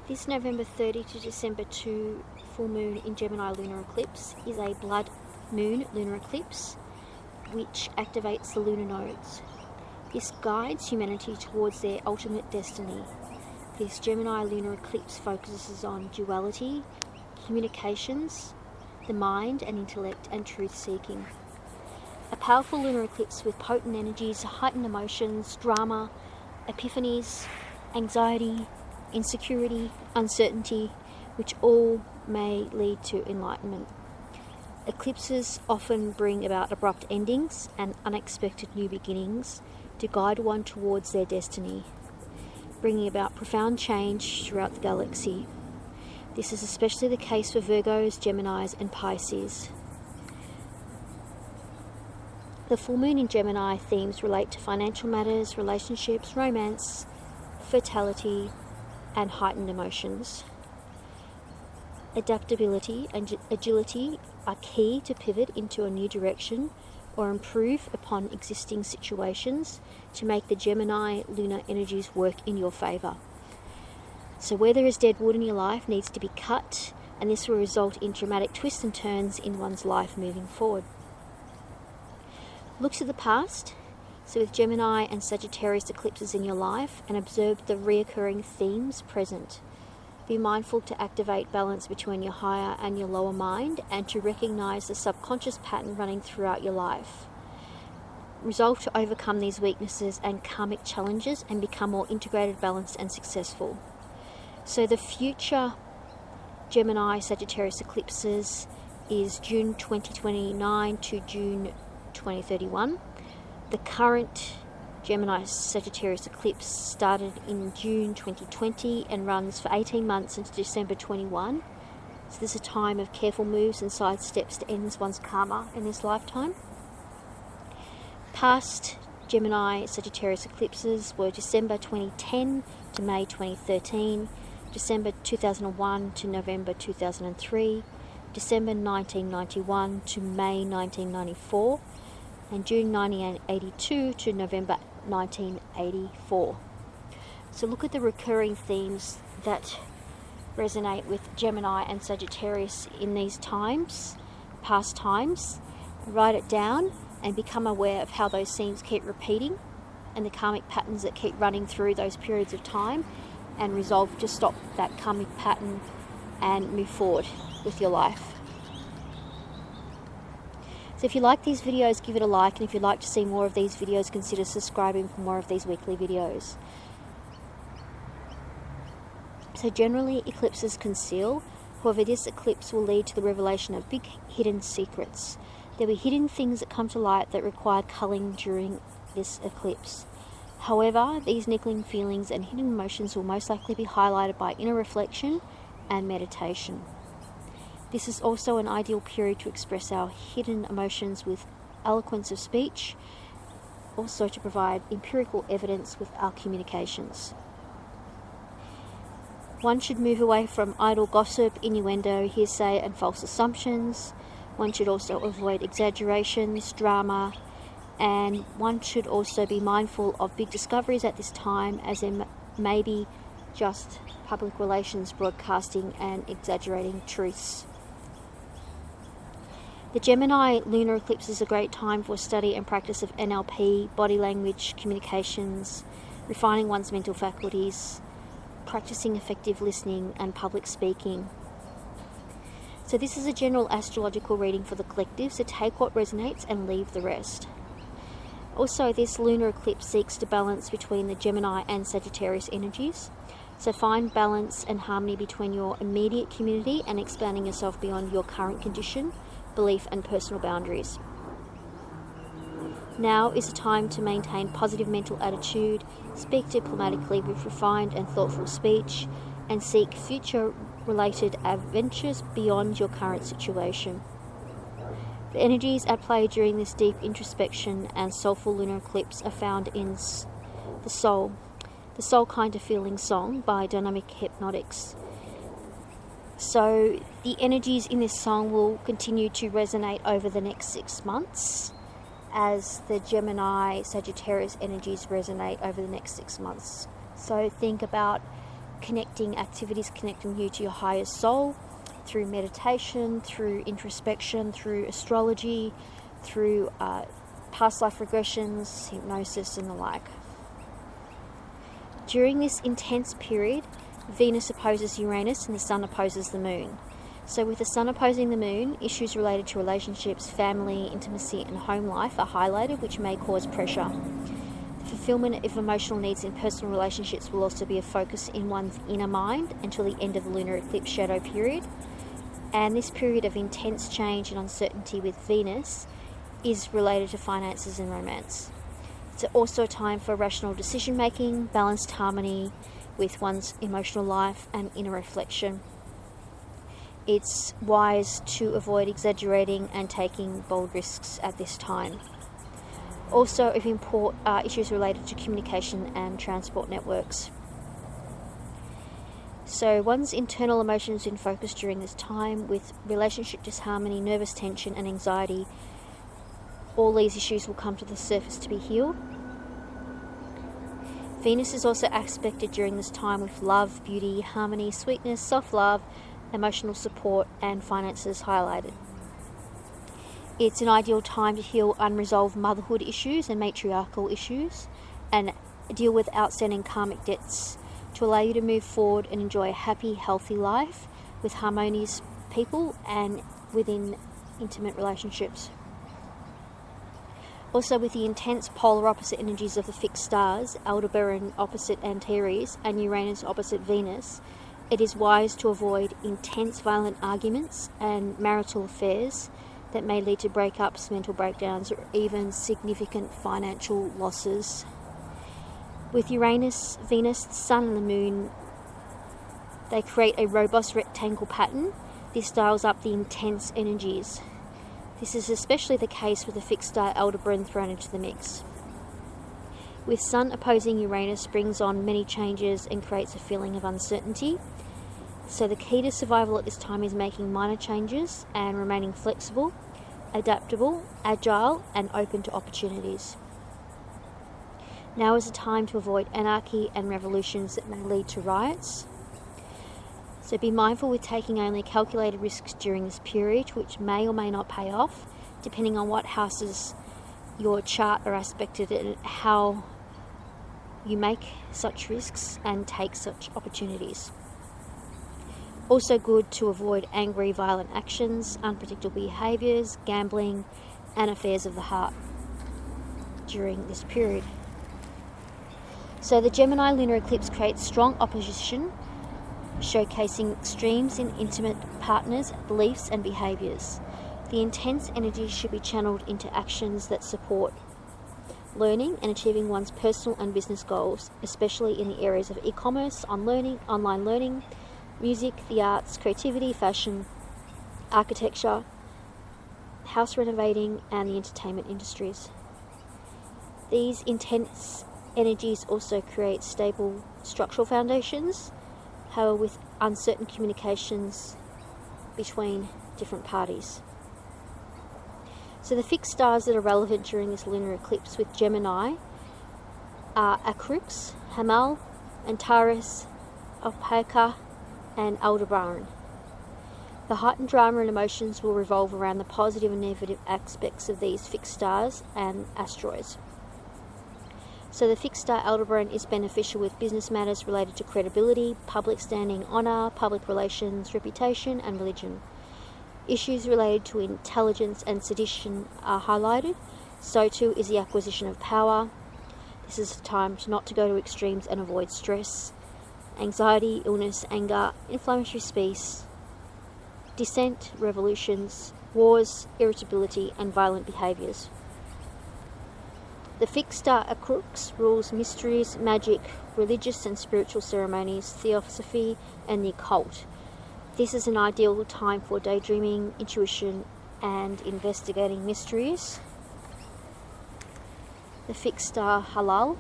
This November 30 to December 2 full moon in Gemini lunar eclipse is a blood moon lunar eclipse which activates the lunar nodes. This guides humanity towards their ultimate destiny. This Gemini lunar eclipse focuses on duality, communications, the mind and intellect, and truth-seeking. A powerful lunar eclipse with potent energies, heightened emotions, drama, epiphanies, anxiety, insecurity, uncertainty, which all may lead to enlightenment. Eclipses often bring about abrupt endings and unexpected new beginnings to guide one towards their destiny, bringing about profound change throughout the galaxy. This is especially the case for Virgos, Geminis, and Pisces. The full moon in Gemini themes relate to financial matters, relationships, romance, fertility, and heightened emotions. Adaptability and agility are key to pivot into a new direction or improve upon existing situations to make the Gemini lunar energies work in your favour. So where there is dead wood in your life needs to be cut, and this will result in dramatic twists and turns in one's life moving forward. Look to the past, so with Gemini and Sagittarius eclipses in your life, and observe the reoccurring themes present. Be mindful to activate balance between your higher and your lower mind, and to recognise the subconscious pattern running throughout your life. Resolve to overcome these weaknesses and karmic challenges and become more integrated, balanced and successful. So the future Gemini Sagittarius eclipses is June 2029 to June 2031. The current Gemini Sagittarius eclipse started in June 2020 and runs for 18 months into December 21. So this is a time of careful moves and side steps to end one's karma in this lifetime. Past Gemini Sagittarius eclipses were December 2010 to May 2013, December 2001 to November 2003, December 1991 to May 1994, and June 1982 to November 1984. So look at the recurring themes that resonate with Gemini and Sagittarius in these times, past times. Write it down and become aware of how those themes keep repeating and the karmic patterns that keep running through those periods of time, and resolve to stop that karmic pattern and move forward with your life. So if you like these videos, give it a like, and if you'd like to see more of these videos, consider subscribing for more of these weekly videos. So generally, eclipses conceal. However, this eclipse will lead to the revelation of big hidden secrets. There will be hidden things that come to light that require culling during this eclipse. However, these niggling feelings and hidden emotions will most likely be highlighted by inner reflection and meditation. This is also an ideal period to express our hidden emotions with eloquence of speech, also to provide empirical evidence with our communications. One should move away from idle gossip, innuendo, hearsay and false assumptions. One should also avoid exaggerations, drama, and one should also be mindful of big discoveries at this time, as there may be just public relations broadcasting and exaggerating truths. The Gemini lunar eclipse is a great time for study and practice of NLP, body language, communications, refining one's mental faculties, practicing effective listening and public speaking. So this is a general astrological reading for the collective, so take what resonates and leave the rest. Also, this lunar eclipse seeks to balance between the Gemini and Sagittarius energies. So find balance and harmony between your immediate community and expanding yourself beyond your current condition, belief and personal boundaries. Now is the time to maintain positive mental attitude, speak diplomatically with refined and thoughtful speech, and seek future-related adventures beyond your current situation. The energies at play during this deep introspection and soulful lunar eclipse are found in the Soul Kind of Feeling song by Dynamic Hypnotics. So the energies in this song will continue to resonate over the next 6 months, as the Gemini Sagittarius energies resonate over the next 6 months. So think about activities connecting you to your higher soul through meditation, through introspection, through astrology, through past life regressions, hypnosis, and the like. During this intense period, Venus opposes Uranus and the Sun opposes the Moon. So with the Sun opposing the Moon, issues related to relationships, family, intimacy, and home life are highlighted, which may cause pressure. The fulfillment of emotional needs in personal relationships will also be a focus in one's inner mind until the end of the lunar eclipse shadow period. And this period of intense change and uncertainty with Venus is related to finances and romance. It's also a time for rational decision making, balanced harmony with one's emotional life, and inner reflection. It's wise to avoid exaggerating and taking bold risks at this time. Also of import are issues related to communication and transport networks. So one's internal emotions in focus during this time, with relationship disharmony, nervous tension, and anxiety. All these issues will come to the surface to be healed. Venus is also aspected during this time with love, beauty, harmony, sweetness, self-love, emotional support, and finances highlighted. It's an ideal time to heal unresolved motherhood issues and matriarchal issues, and deal with outstanding karmic debts to allow you to move forward and enjoy a happy, healthy life with harmonious people and within intimate relationships. Also, with the intense polar opposite energies of the fixed stars, Aldebaran opposite Antares and Uranus opposite Venus, it is wise to avoid intense violent arguments and marital affairs that may lead to breakups, mental breakdowns, or even significant financial losses. With Uranus, Venus, the Sun and the Moon, they create a robust rectangle pattern. This dials up the intense energies. This is especially the case with the fixed star Aldebaran thrown into the mix. With Sun opposing Uranus brings on many changes and creates a feeling of uncertainty. So the key to survival at this time is making minor changes and remaining flexible, adaptable, agile, and open to opportunities. Now is a time to avoid anarchy and revolutions that may lead to riots. So be mindful with taking only calculated risks during this period, which may or may not pay off, depending on what houses your chart are aspected and how you make such risks and take such opportunities. Also good to avoid angry, violent actions, unpredictable behaviours, gambling, and affairs of the heart during this period. So the Gemini lunar eclipse creates strong opposition, showcasing extremes in intimate partners, beliefs, and behaviours. The intense energy should be channeled into actions that support learning and achieving one's personal and business goals, especially in the areas of e-commerce, online learning, music, the arts, creativity, fashion, architecture, house renovating, and the entertainment industries. These intense energies also create stable structural foundations, however with uncertain communications between different parties. So the fixed stars that are relevant during this lunar eclipse with Gemini are Acrux, Hamal, Antares, Alpaca, and Aldebaran. The heightened drama and emotions will revolve around the positive and negative aspects of these fixed stars and asteroids. So the fixed star Aldebaran is beneficial with business matters related to credibility, public standing, honour, public relations, reputation, and religion. Issues related to intelligence and sedition are highlighted. So too is the acquisition of power. This is a time not to go to extremes and avoid stress, anxiety, illness, anger, inflammatory speech, dissent, revolutions, wars, irritability, and violent behaviours. The fixed star Acrux rules mysteries, magic, religious and spiritual ceremonies, theosophy, and the occult. This is an ideal time for daydreaming, intuition, and investigating mysteries. The fixed star Halal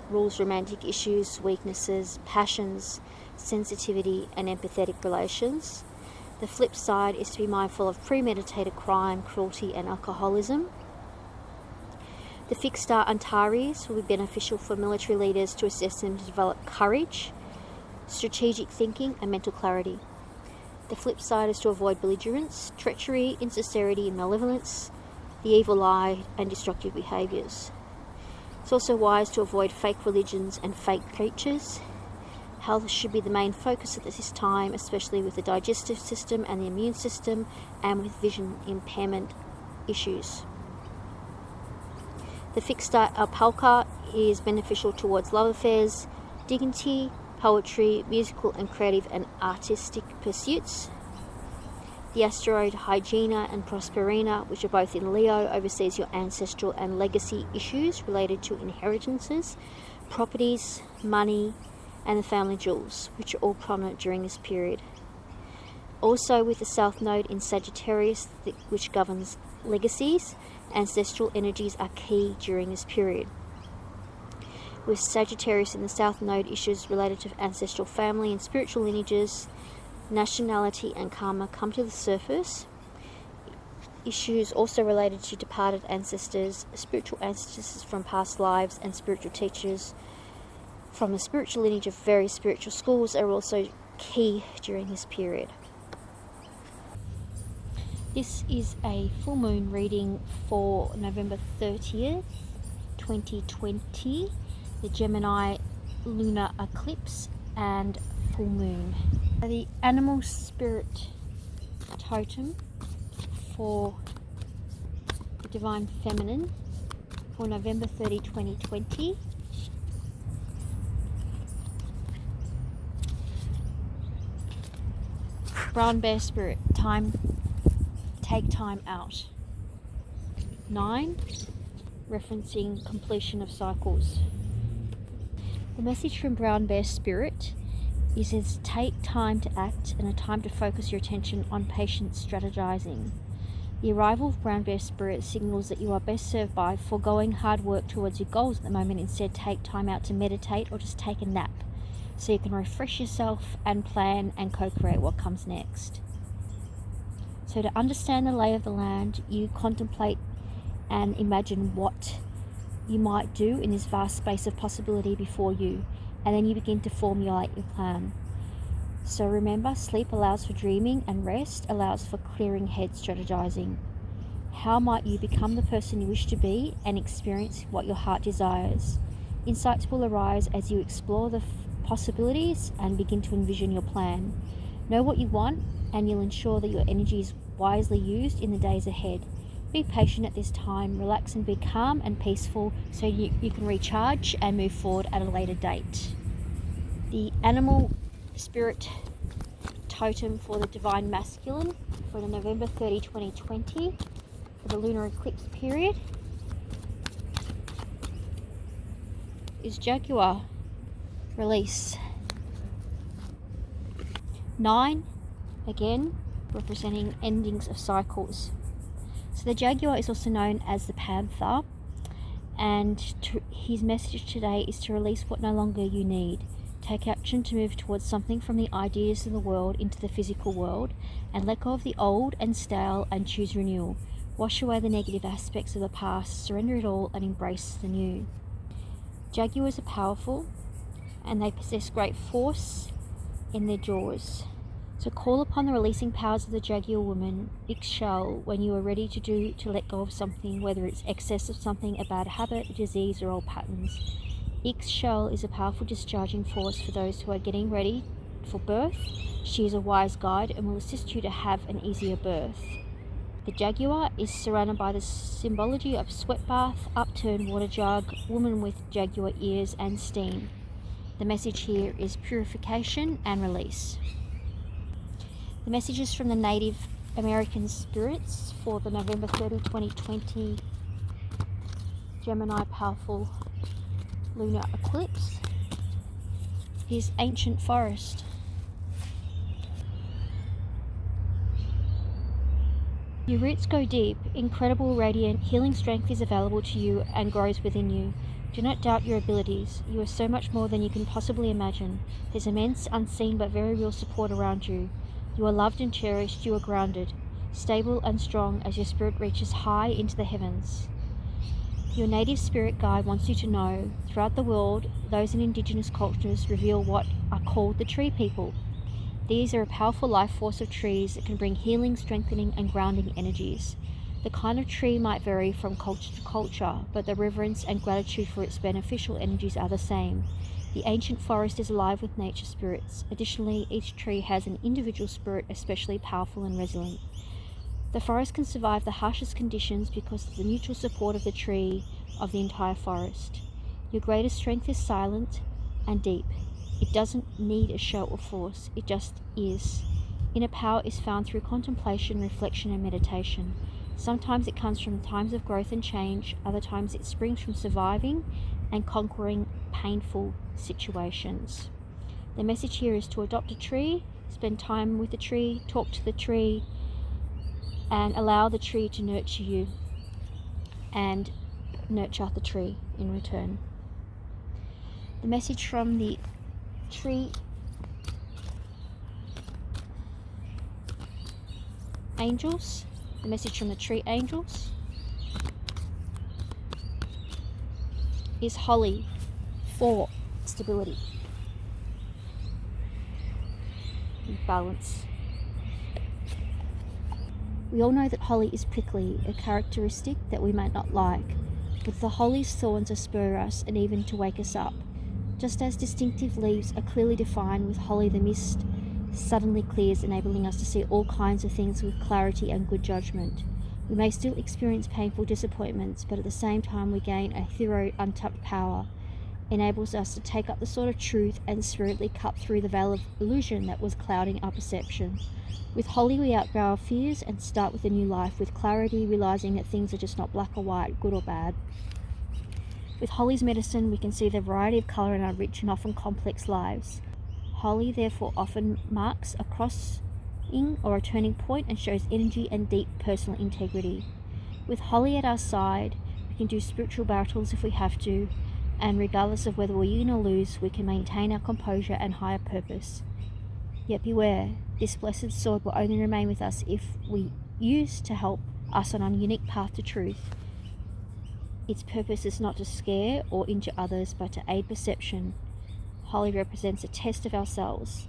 rules romantic issues, weaknesses, passions, sensitivity, and empathetic relations. The flip side is to be mindful of premeditated crime, cruelty, and alcoholism. The fixed star Antares will be beneficial for military leaders to assess them to develop courage, strategic thinking, and mental clarity. The flip side is to avoid belligerence, treachery, insincerity, and malevolence, the evil eye, and destructive behaviours. It's also wise to avoid fake religions and fake preachers. Health should be the main focus at this time, especially with the digestive system and the immune system, and with vision impairment issues. The fixed star alpaca is beneficial towards love affairs, dignity, poetry, musical and creative and artistic pursuits. The asteroid Hygiena and Prosperina, which are both in Leo, oversees your ancestral and legacy issues related to inheritances, properties, money, and the family jewels, which are all prominent during this period. Also with the South Node in Sagittarius, which governs legacies, ancestral energies are key during this period. With Sagittarius in the South Node, issues related to ancestral family and spiritual lineages, nationality and karma come to the surface. Issues also related to departed ancestors, spiritual ancestors from past lives, and spiritual teachers from the spiritual lineage of various spiritual schools are also key during this period. This is a full moon reading for November 30th, 2020, the Gemini lunar eclipse and full moon. The animal spirit totem for the divine feminine for November 30, 2020 brown bear spirit, take time out. 9, referencing completion of cycles. The message from brown bear spirit is it's take time to act and a time to focus your attention on patient strategizing. The arrival of brown bear spirit signals that you are best served by foregoing hard work towards your goals at the moment. Instead, take time out to meditate or just take a nap so you can refresh yourself and plan and co-create what comes next. So to understand the lay of the land, you contemplate and imagine what you might do in this vast space of possibility before you, and then you begin to formulate your plan. So remember, sleep allows for dreaming and rest allows for clearing head strategizing. How might you become the person you wish to be and experience what your heart desires? Insights will arise as you explore the possibilities and begin to envision your plan. Know what you want and you'll ensure that your energy is wisely used in the days ahead. Be patient at this time, relax and be calm and peaceful so you can recharge and move forward at a later date. The animal spirit totem for the divine masculine for the November 30, 2020 for the lunar eclipse period is Jaguar. Release. 9, again, representing endings of cycles. So the Jaguar is also known as the Panther, and his message today is to release what no longer you need. Take action to move towards something from the ideas of the world into the physical world, and let go of the old and stale and choose renewal. Wash away the negative aspects of the past, surrender it all and embrace the new. Jaguars are powerful and they possess great force in their jaws. So call upon the releasing powers of the Jaguar woman, Ixchel, when you are ready to let go of something, whether it's excess of something, a bad habit, a disease, or old patterns. Ixchel is a powerful discharging force for those who are getting ready for birth. She is a wise guide and will assist you to have an easier birth. The Jaguar is surrounded by the symbology of sweat bath, upturned water jug, woman with jaguar ears, and steam. The message here is purification and release. The messages from the Native American spirits for the November 30, 2020 Gemini powerful lunar eclipse is ancient forest. Your roots go deep, incredible, radiant, healing strength is available to you and grows within you. Do not doubt your abilities. You are so much more than you can possibly imagine. There's immense, unseen but very real support around you. You are loved and cherished, you are grounded, stable and strong as your spirit reaches high into the heavens. Your native spirit guide wants you to know, throughout the world, those in indigenous cultures reveal what are called the tree people. These are a powerful life force of trees that can bring healing, strengthening, and grounding energies. The kind of tree might vary from culture to culture, but the reverence and gratitude for its beneficial energies are the same. The ancient forest is alive with nature spirits. Additionally, each tree has an individual spirit especially powerful and resilient. The forest can survive the harshest conditions because of the mutual support of the tree of the entire forest. Your greatest strength is silent and deep. It doesn't need a show or force, it just is. Inner power is found through contemplation, reflection, and meditation. Sometimes it comes from times of growth and change, other times it springs from surviving and conquering painful situations. The message here is to adopt a tree, spend time with the tree, talk to the tree, and allow the tree to nurture you and nurture the tree in return. The message from the tree angels, the message from the tree angels is holly for stability and balance. We all know that holly is prickly, a characteristic that we might not like, but the holly's thorns to spur us and even to wake us up. Just as distinctive leaves are clearly defined, with holly the mist suddenly clears, enabling us to see all kinds of things with clarity and good judgment. We may still experience painful disappointments, but at the same time we gain a hero untapped power, enables us to take up the sword of truth and spiritually cut through the veil of illusion that was clouding our perception. With holly we outgrow our fears and start with a new life with clarity, realizing that things are just not black or white, good or bad. With holly's medicine we can see the variety of colour in our rich and often complex lives. Holly therefore often marks a crossing or a turning point and shows energy and deep personal integrity. With holly at our side, we can do spiritual battles if we have to, and regardless of whether we win or lose, we can maintain our composure and higher purpose. Yet beware, this blessed sword will only remain with us if we use to help us on our unique path to truth. Its purpose is not to scare or injure others, but to aid perception. Holly represents a test of ourselves.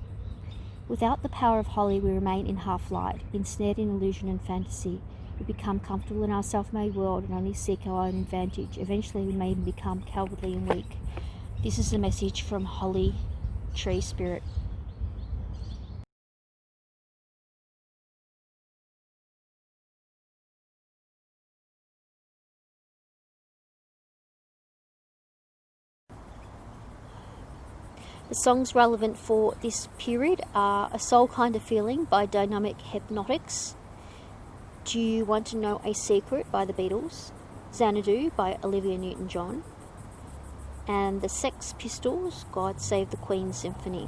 Without the power of holly, we remain in half-light, ensnared in illusion and fantasy. We become comfortable in our self-made world and only seek our own advantage. Eventually, we may even become cowardly and weak. This is the message from Holly Tree Spirit. The songs relevant for this period are A Soul Kind of Feeling by Dynamic Hypnotics, Do You Want to Know a Secret by the Beatles, Xanadu by Olivia Newton-John, and the Sex Pistols, God Save the Queen Symphony.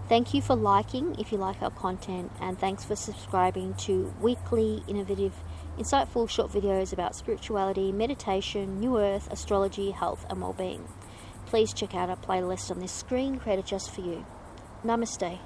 Thank you for liking if you like our content, and thanks for subscribing to weekly, innovative, insightful short videos about spirituality, meditation, New Earth, astrology, health and well-being. Please check out our playlist on this screen created just for you. Namaste.